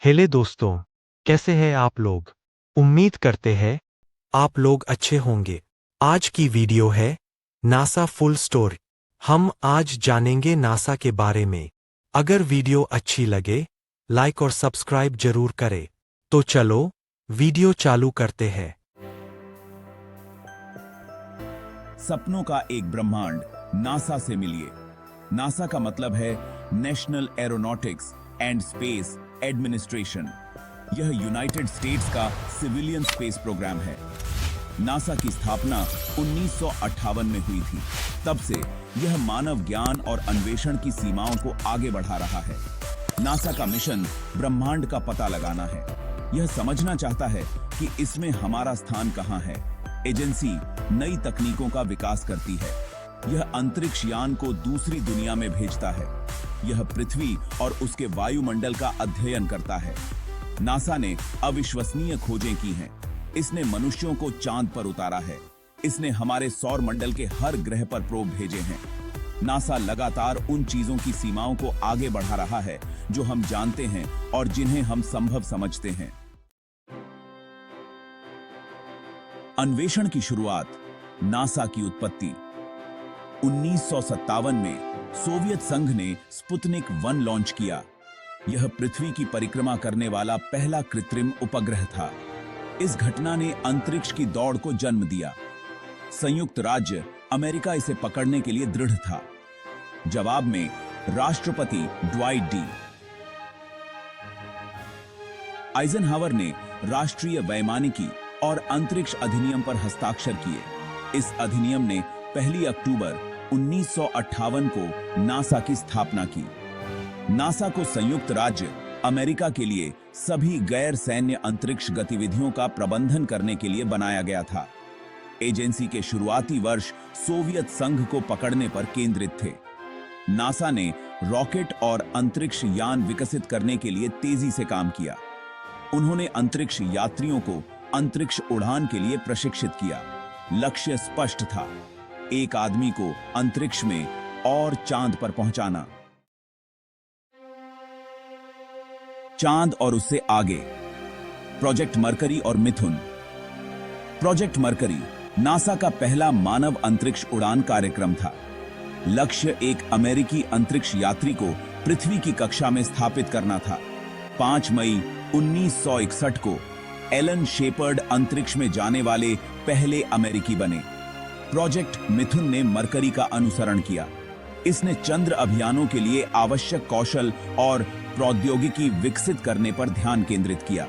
हेले दोस्तों, कैसे हैं आप लोग? उम्मीद करते हैं आप लोग अच्छे होंगे। आज की वीडियो है नासा फुल स्टोरी। हम आज जानेंगे नासा के बारे में। अगर वीडियो अच्छी लगे, लाइक और सब्सक्राइब जरूर करें। तो चलो, वीडियो चालू करते हैं। सपनों का एक ब्रह्मांड नासा से मिलिए। नासा का मतलब है national aeronautics and space administration. यह यूनाइटेड स्टेट्स का सिविलियन स्पेस प्रोग्राम है। नासा की स्थापना 1958 में हुई थी। तब से यह मानव ज्ञान और अन्वेषण की सीमाओं को आगे बढ़ा रहा है। नासा का मिशन ब्रह्मांड का पता लगाना है। यह समझना चाहता है कि इसमें हमारा स्थान कहां है। एजेंसी नई तकनीकों का विकास करती है। यह अंतरिक्ष यान को दूसरी दुनिया में भेजता है। यह पृथ्वी और उसके वायुमंडल का अध्ययन करता है। नासा ने अविश्वसनीय खोजें की हैं। इसने मनुष्यों को चांद पर उतारा है। इसने हमारे सौर मंडल के हर ग्रह पर प्रोब भेजे हैं। नासा लगातार उन चीजों की सीमाओं को आगे बढ़ा रहा है जो हम जानते हैं और जिन्हें हम संभव समझते हैं। अन्वेषण की शुरुआत, नासा की उत्पत्ति। 1957 में सोवियत संघ ने स्पुतनिक 1 लॉन्च किया। यह पृथ्वी की परिक्रमा करने वाला पहला कृत्रिम उपग्रह था। इस घटना ने अंतरिक्ष की दौड़ को जन्म दिया। संयुक्त राज्य अमेरिका इसे पकड़ने के लिए दृढ़ था। जवाब में राष्ट्रपति ड्वाइट डी आइजनहावर ने राष्ट्रीय वैमानिकी और अंतरिक्ष अधिनियम पर हस्ताक्षर किए। इस अधिनियम ने 1 अक्टूबर 1958 को नासा की स्थापना की। नासा को संयुक्त राज्य अमेरिका के लिए सभी गैर सैन्य अंतरिक्ष गतिविधियों का प्रबंधन करने के लिए बनाया गया था। एजेंसी के शुरुआती वर्ष सोवियत संघ को पकड़ने पर केंद्रित थे। नासा ने रॉकेट और अंतरिक्ष यान विकसित करने के लिए तेजी से काम किया। उन्होंने अंतरिक्ष यात्रियों को अंतरिक्ष उड़ान के लिए प्रशिक्षित किया। लक्ष्य स्पष्ट था, एक आदमी को अंतरिक्ष में और चांद पर पहुंचाना। चांद और उससे आगे, प्रोजेक्ट मरकरी और मिथुन। प्रोजेक्ट मरकरी नासा का पहला मानव अंतरिक्ष उड़ान कार्यक्रम था। लक्ष्य एक अमेरिकी अंतरिक्ष यात्री को पृथ्वी की कक्षा में स्थापित करना था। 5 मई 1961 को एलन शेपर्ड अंतरिक्ष में जाने वाले पहले अमेरिकी बने। प्रोजेक्ट मिथुन ने मरकरी का अनुसरण किया। इसने चंद्र अभियानों के लिए आवश्यक कौशल और प्रौद्योगिकी विकसित करने पर ध्यान केंद्रित किया।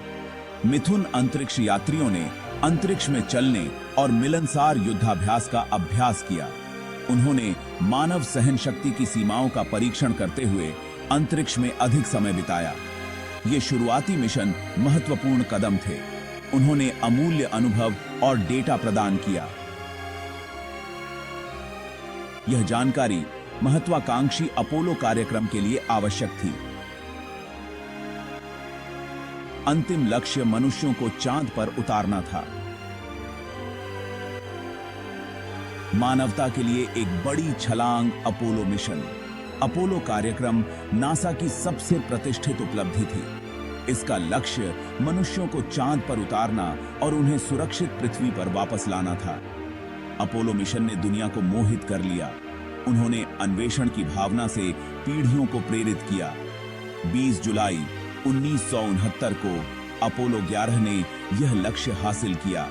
मिथुन अंतरिक्ष यात्रियों ने अंतरिक्ष में चलने और मिलनसार युद्धाभ्यास का अभ्यास किया। उन्होंने मानव सहन शक्ति की सीमाओं का परीक्षण करते हुए अंतरिक्ष में अधिक समय बिताया। ये शुरुआती मिशन महत्वपूर्ण कदम थे। उन्होंने अमूल्य अनुभव और डेटा प्रदान किया। यह जानकारी महत्वाकांक्षी अपोलो कार्यक्रम के लिए आवश्यक थी। अंतिम लक्ष्य मनुष्यों को चांद पर उतारना था। मानवता के लिए एक बड़ी छलांग, अपोलो मिशन। अपोलो कार्यक्रम नासा की सबसे प्रतिष्ठित उपलब्धि थी। इसका लक्ष्य मनुष्यों को चांद पर उतारना और उन्हें सुरक्षित पृथ्वी पर वापस लाना था। अपोलो मिशन ने दुनिया को मोहित कर लिया। उन्होंने अन्वेषण की भावना से पीढ़ियों को प्रेरित किया। 20 जुलाई 1969 को अपोलो 11 ने यह लक्ष्य हासिल किया।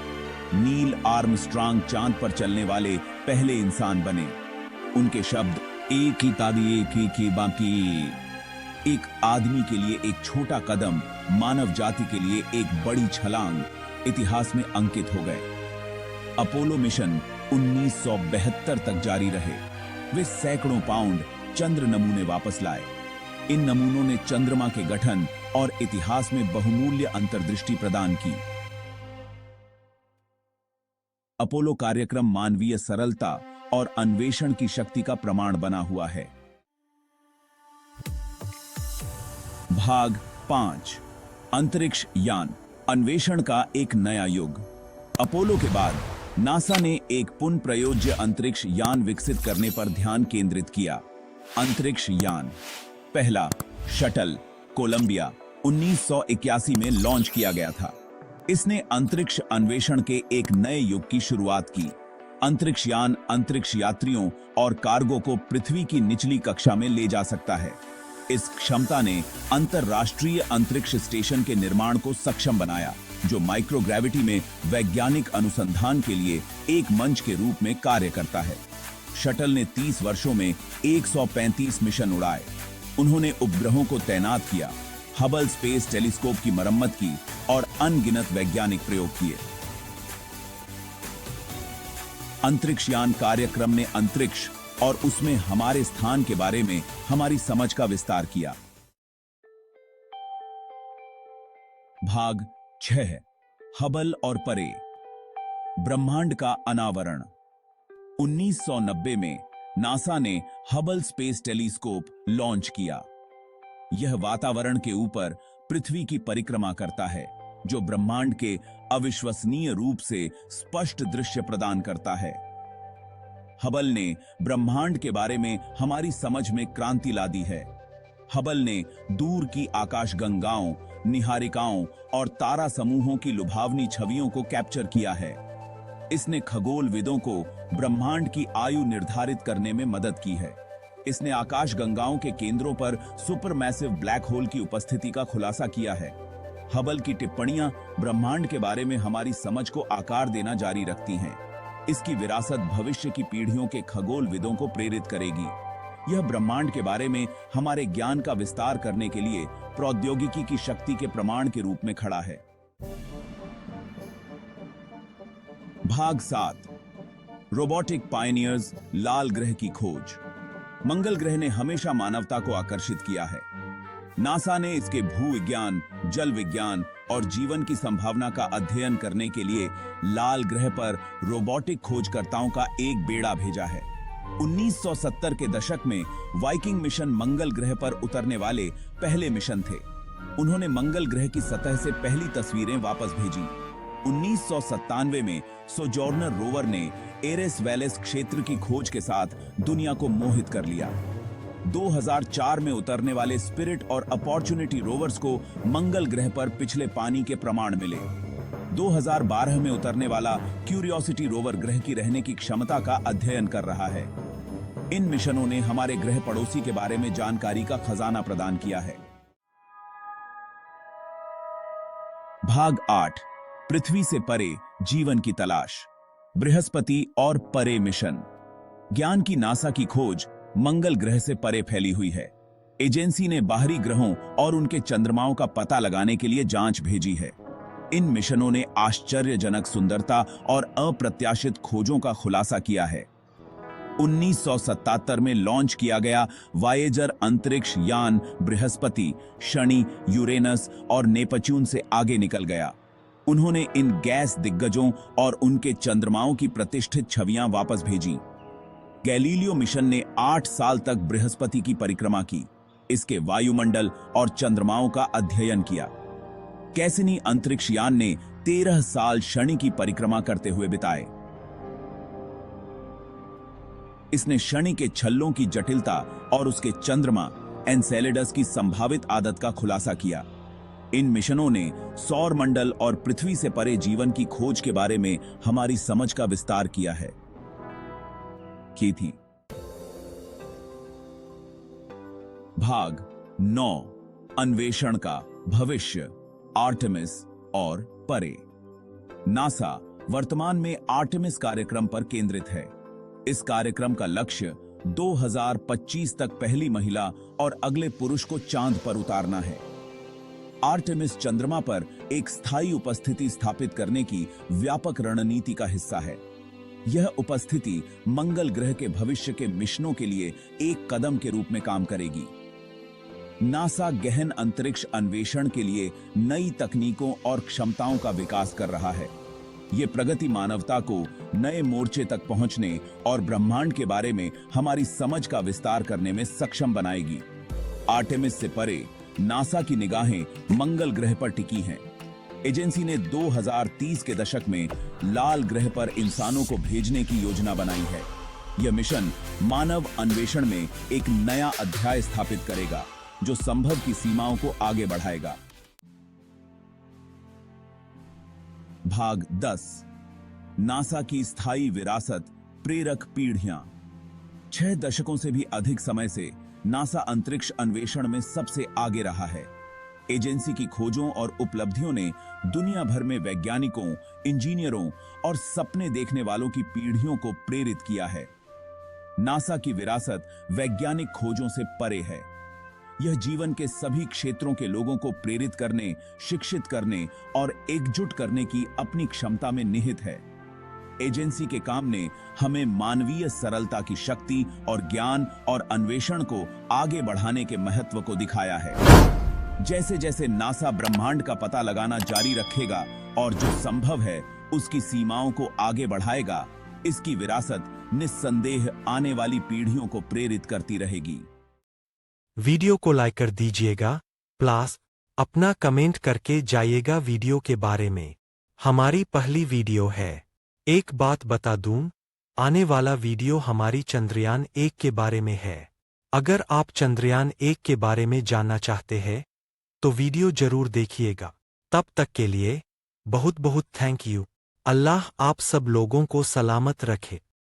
नील आर्मस्ट्रांग चांद पर चलने वाले पहले इंसान बने। उनके शब्द, एक ही तादी एक ही बाकी। एक आदमी के लिए एक छोटा कदम, मानव जाति के लिए एक बड़ी छलांग, इतिहास में अंकित हो गए। अपोलो मिशन 1972 तक जारी रहे। वे सैकड़ों पाउंड चंद्र नमूने वापस लाए। इन नमूनों ने चंद्रमा के गठन और इतिहास में बहुमूल्य अंतर्दृष्टि प्रदान की। अपोलो कार्यक्रम मानवीय सरलता और अन्वेषण की शक्ति का प्रमाण बना हुआ है। भाग 5, अंतरिक्ष यान, अन्वेषण का एक नया युग। अपोलो के बाद नासा ने एक पुनः प्रयोज्य अंतरिक्ष यान विकसित करने पर ध्यान केंद्रित किया। अंतरिक्ष यान। पहला, शटल कोलंबिया 1981 में लॉन्च किया गया था। इसने अंतरिक्ष अन्वेषण के एक नए युग की शुरुआत की। अंतरिक्ष यान अंतरिक्ष यात्रियों और कार्गो को पृथ्वी की निचली कक्षा में ले जा सकता है। इस क्षमता ने अंतरराष्ट्रीय अंतरिक्ष स्टेशन के निर्माण को सक्षम बनाया, जो माइक्रोग्रेविटी में वैज्ञानिक अनुसंधान के लिए एक मंच के रूप में कार्य करता है। शटल ने 30 वर्षों में 135 मिशन उड़ाए। उन्होंने उपग्रहों को तैनात किया, हबल स्पेस टेलीस्कोप की मरम्मत की और अनगिनत वैज्ञानिक प्रयोग किए। अंतरिक्ष यान कार्यक्रम ने अंतरिक्ष और उसमें हमारे स्थान के बारे में हमारी समझ का विस्तार किया। भाग 6, हबल और परे, ब्रह्मांड का अनावरण। 1990 में नासा ने हबल स्पेस टेलीस्कोप लॉन्च किया। यह वातावरण के ऊपर पृथ्वी की परिक्रमा करता है, जो ब्रह्मांड के अविश्वसनीय रूप से स्पष्ट दृश्य प्रदान करता है। हबल ने ब्रह्मांड के बारे में हमारी समझ में क्रांति ला दी है। हबल ने दूर की आकाशगंगाओं, निहारिकाओं और तारा समूहों की लुभावनी छवियों को कैप्चर किया है। इसने खगोलविदों को ब्रह्मांड की आयु निर्धारित करने में मदद की है। इसने आकाशगंगाओं के केंद्रों पर सुपरमैसिव ब्लैक होल की उपस्थिति का खुलासा किया है। हबल की टिप्पणियां ब्रह्मांड के बारे में हमारी समझ को आकार देना जारी रखती हैं। इसकी विरासत भविष्य की पीढ़ियों के खगोलविदों को प्रेरित करेगी। यह ब्रह्मांड के बारे में हमारे ज्ञान का विस्तार करने के लिए प्रौद्योगिकी की शक्ति के प्रमाण के रूप में खड़ा है। भाग 7, रोबोटिक पायनियर्स, लाल ग्रह की खोज। मंगल ग्रह ने हमेशा मानवता को आकर्षित किया है। नासा ने इसके भूविज्ञान, जल विज्ञान और जीवन की संभावना का अध्ययन करने के लिए लाल ग्रह पर रोबोटिक खोजकर्ताओं का एक बेड़ा भेजा है। 1970 के दशक में वाइकिंग मिशन मंगल ग्रह पर उतरने वाले पहले मिशन थे। उन्होंने मंगल ग्रह की सतह से पहली तस्वीरें वापस भेजी। 1997 में सोजोर्नर रोवर ने एरेस वैलेस क्षेत्र की खोज के साथ दुनिया को मोहित कर लिया। 2004 में उतरने वाले स्पिरिट और अपॉर्चुनिटी रोवर्स को मंगल ग्रह पर पिछले पानी के प्रमाण मिले। 2012 में उतरने वाला क्यूरियोसिटी रोवर ग्रह की रहने की क्षमता का अध्ययन कर रहा है। इन मिशनों ने हमारे ग्रह पड़ोसी के बारे में जानकारी का खजाना प्रदान किया है। भाग 8, पृथ्वी से परे जीवन की तलाश, बृहस्पति और परे मिशन। ज्ञान की नासा की खोज मंगल ग्रह से परे फैली हुई है। एजेंसी ने बाहरी ग्रहों और उनके चंद्रमाओं का पता लगाने के लिए जांच भेजी है। इन मिशनों ने आश्चर्यजनक सुंदरता और अप्रत्याशित खोजों का खुलासा किया है। 1977 में लॉन्च किया गया वायेजर अंतरिक्ष यान बृहस्पति, शनि, यूरेनस और नेपच्यून से आगे निकल गया। उन्होंने इन गैस दिग्गजों और उनके चंद्रमाओं की प्रतिष्ठित छवियां वापस भेजी। गैलीलियो मिशन ने 8 साल तक बृहस्पति की परिक्रमा की, इसके वायुमंडल और चंद्रमाओं का अध्ययन किया। कैसिनी अंतरिक्ष यान ने 13 साल शनि की परिक्रमा करते हुए बिताए। इसने शनि के छल्लों की जटिलता और उसके चंद्रमा एनसेलेडस की संभावित आदत का खुलासा किया। इन मिशनों ने सौर मंडल और पृथ्वी से परे जीवन की खोज के बारे में हमारी समझ का विस्तार किया है। की थी। भाग 9, अन्वेषण का भविष्य, आर्टेमिस और परे। नासा वर्तमान में आर्टेमिस कार्यक्रम पर केंद्रित है। इस कार्यक्रम का लक्ष्य 2025 तक पहली महिला और अगले पुरुष को चांद पर उतारना है। आर्टेमिस चंद्रमा पर एक स्थायी उपस्थिति स्थापित करने की व्यापक रणनीति का हिस्सा है। यह उपस्थिति मंगल ग्रह के भविष्य के मिशनों के लिए एक कदम के रूप में काम करेगी। नासा गहन अंतरिक्ष अन्वेषण के लिए नई तकनीकों और क्षमताओं का विकास कर रहा है। यह प्रगति मानवता को नए मोर्चे तक पहुंचने और ब्रह्मांड के बारे में हमारी समझ का विस्तार करने में सक्षम बनाएगी। आर्टेमिस से परे नासा की निगाहें मंगल ग्रह पर टिकी हैं। एजेंसी ने 2030 के दशक में लाल ग्रह पर इंसानों को भेजने की योजना बनाई है। यह मिशन मानव अन्वेषण में एक नया अध्याय स्थापित करेगा, जो संभव की सीमाओं को आगे बढ़ाएगा। भाग 10। नासा की स्थायी विरासत, प्रेरक पीढ़ियां। 6 दशकों से भी अधिक समय से नासा अंतरिक्ष अन्वेषण में सबसे आगे रहा है। एजेंसी की खोजों और उपलब्धियों ने दुनिया भर में वैज्ञानिकों, इंजीनियरों और सपने देखने वालों की पीढ़ियों को प्रेरित किया है। नासा की विरासत वैज्ञानिक खोजों से परे है। यह जीवन के सभी क्षेत्रों के लोगों को प्रेरित करने, शिक्षित करने और एकजुट करने की अपनी क्षमता में निहित है। एजेंसी के काम ने हमें मानवीय सरलता की शक्ति और ज्ञान और अन्वेषण को आगे बढ़ाने के महत्व को दिखाया है। जैसे जैसे नासा ब्रह्मांड का पता लगाना जारी रखेगा और जो संभव है उसकी सीमाओं को आगे बढ़ाएगा, इसकी विरासत निस्संदेह आने वाली पीढ़ियों को प्रेरित करती रहेगी। वीडियो को लाइक कर दीजिएगा, प्लस अपना कमेंट करके जाइएगा वीडियो के बारे में। हमारी पहली वीडियो है। एक बात बता दूं, आने वाला वीडियो हमारी चंद्रयान 1 के बारे में है। अगर आप चंद्रयान 1 के बारे में जानना चाहते हैं तो वीडियो जरूर देखिएगा। तब तक के लिए बहुत बहुत थैंक यू। अल्लाह आप सब लोगों को सलामत रखे।